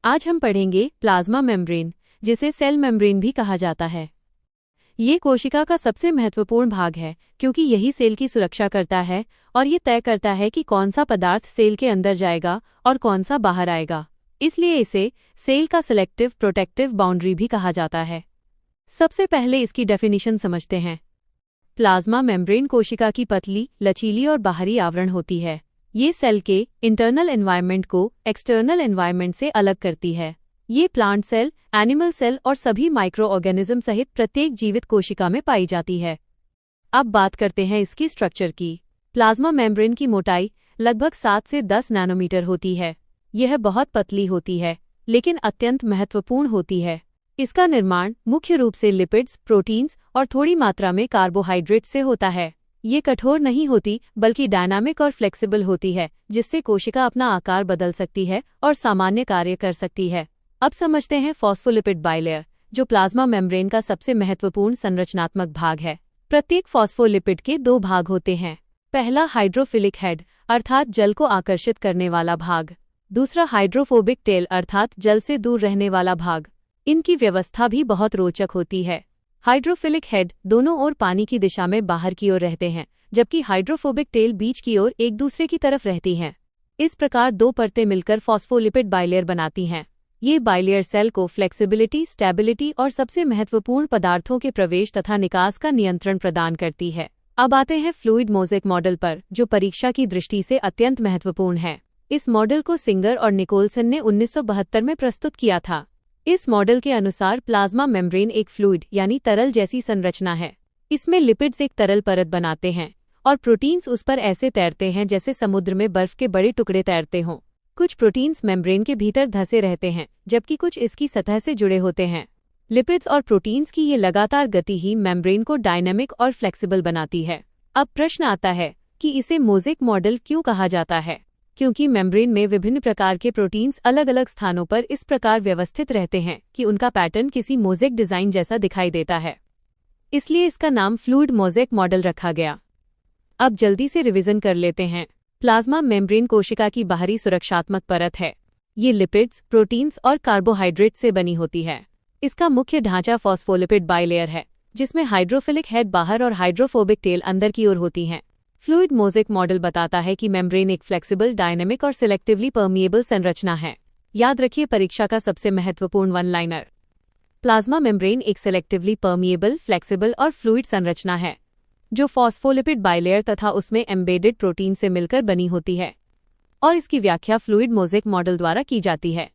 आज हम पढ़ेंगे प्लाज्मा मेम्ब्रेन, जिसे सेल मेम्ब्रेन भी कहा जाता है। ये कोशिका का सबसे महत्वपूर्ण भाग है क्योंकि यही सेल की सुरक्षा करता है और ये तय करता है कि कौन सा पदार्थ सेल के अंदर जाएगा और कौन सा बाहर आएगा। इसलिए इसे सेल का सिलेक्टिव प्रोटेक्टिव बाउंड्री भी कहा जाता है। सबसे पहले इसकी डेफिनेशन समझते हैं। प्लाज्मा मेम्ब्रेन कोशिका की पतली, लचीली और बाहरी आवरण होती है। ये सेल के इंटरनल एनवायरनमेंट को एक्सटर्नल एनवायरनमेंट से अलग करती है। ये प्लांट सेल, एनिमल सेल और सभी माइक्रो ऑर्गेनिज्म सहित प्रत्येक जीवित कोशिका में पाई जाती है। अब बात करते हैं इसकी स्ट्रक्चर की। प्लाज्मा मेम्ब्रेन की मोटाई लगभग 7 से 10 नैनोमीटर होती है। यह बहुत पतली होती है, लेकिन अत्यंत महत्वपूर्ण होती है। इसका निर्माण मुख्य रूप से लिपिड्स, प्रोटीन्स और थोड़ी मात्रा में कार्बोहाइड्रेट से होता है। ये कठोर नहीं होती, बल्कि डायनामिक और फ्लेक्सिबल होती है, जिससे कोशिका अपना आकार बदल सकती है और सामान्य कार्य कर सकती है। अब समझते हैं फॉस्फोलिपिड बाइलेयर, जो प्लाज्मा मेम्ब्रेन का सबसे महत्वपूर्ण संरचनात्मक भाग है। प्रत्येक फॉस्फोलिपिड के 2 भाग होते हैं। पहला हाइड्रोफिलिक हेड अर्थात जल को आकर्षित करने वाला भाग, दूसरा हाइड्रोफोबिक टेल अर्थात जल से दूर रहने वाला भाग। इनकी व्यवस्था भी बहुत रोचक होती है। हाइड्रोफिलिक हेड दोनों ओर पानी की दिशा में बाहर की ओर रहते हैं, जबकि हाइड्रोफोबिक टेल बीच की ओर एक दूसरे की तरफ रहती हैं। इस प्रकार 2 परतें मिलकर फॉस्फोलिपिड बाइलेयर बनाती हैं। ये बाइलेयर सेल को फ्लेक्सिबिलिटी, स्टेबिलिटी और सबसे महत्वपूर्ण पदार्थों के प्रवेश तथा निकास का नियंत्रण प्रदान करती है। अब आते हैं फ्लूइड मोज़ेक मॉडल पर, जो परीक्षा की दृष्टि से अत्यंत महत्वपूर्ण है। इस मॉडल को सिंगर और निकोलसन ने 1972 में प्रस्तुत किया था। इस मॉडल के अनुसार प्लाज्मा मेम्ब्रेन एक फ्लूइड यानी तरल जैसी संरचना है। इसमें लिपिड्स एक तरल परत बनाते हैं और प्रोटीन्स उस पर ऐसे तैरते हैं जैसे समुद्र में बर्फ के बड़े टुकड़े तैरते हों। कुछ प्रोटीन्स मेम्ब्रेन के भीतर धंसे रहते हैं, जबकि कुछ इसकी सतह से जुड़े होते हैं। लिपिड्स और प्रोटीन्स की ये लगातार गति ही मेम्ब्रेन को डायनामिक और फ्लेक्सिबल बनाती है। अब प्रश्न आता है कि इसे मोज़ेक मॉडल क्यों कहा जाता है? क्योंकि मेम्ब्रेन में विभिन्न प्रकार के प्रोटीन्स अलग अलग स्थानों पर इस प्रकार व्यवस्थित रहते हैं कि उनका पैटर्न किसी मोज़ेक डिज़ाइन जैसा दिखाई देता है। इसलिए इसका नाम फ्लूइड मोज़ेक मॉडल रखा गया। अब जल्दी से रिवीजन कर लेते हैं। प्लाज्मा मेम्ब्रेन कोशिका की बाहरी सुरक्षात्मक परत है। ये लिपिड्स, प्रोटीन्स और कार्बोहाइड्रेट से बनी होती है। इसका मुख्य ढांचा फॉस्फोलिपिड बाइलेयर है, जिसमें हाइड्रोफिलिक हेड बाहर और हाइड्रोफोबिक टेल अंदर की ओर होती हैं। फ्लूइड मोज़ेक मॉडल बताता है कि मेम्ब्रेन एक फ्लेक्सिबल, डायनेमिक और सिलेक्टिवली परमिएबल संरचना है। याद रखिए परीक्षा का सबसे महत्वपूर्ण वन लाइनर। प्लाज्मा मेम्ब्रेन एक सिलेक्टिवली परमिएबल, फ्लेक्सिबल और फ्लूइड संरचना है, जो फॉस्फोलिपिड बाइलेयर तथा उसमें एम्बेडेड प्रोटीन से मिलकर बनी होती है, और इसकी व्याख्या फ्लूइड मोज़ेक मॉडल द्वारा की जाती है।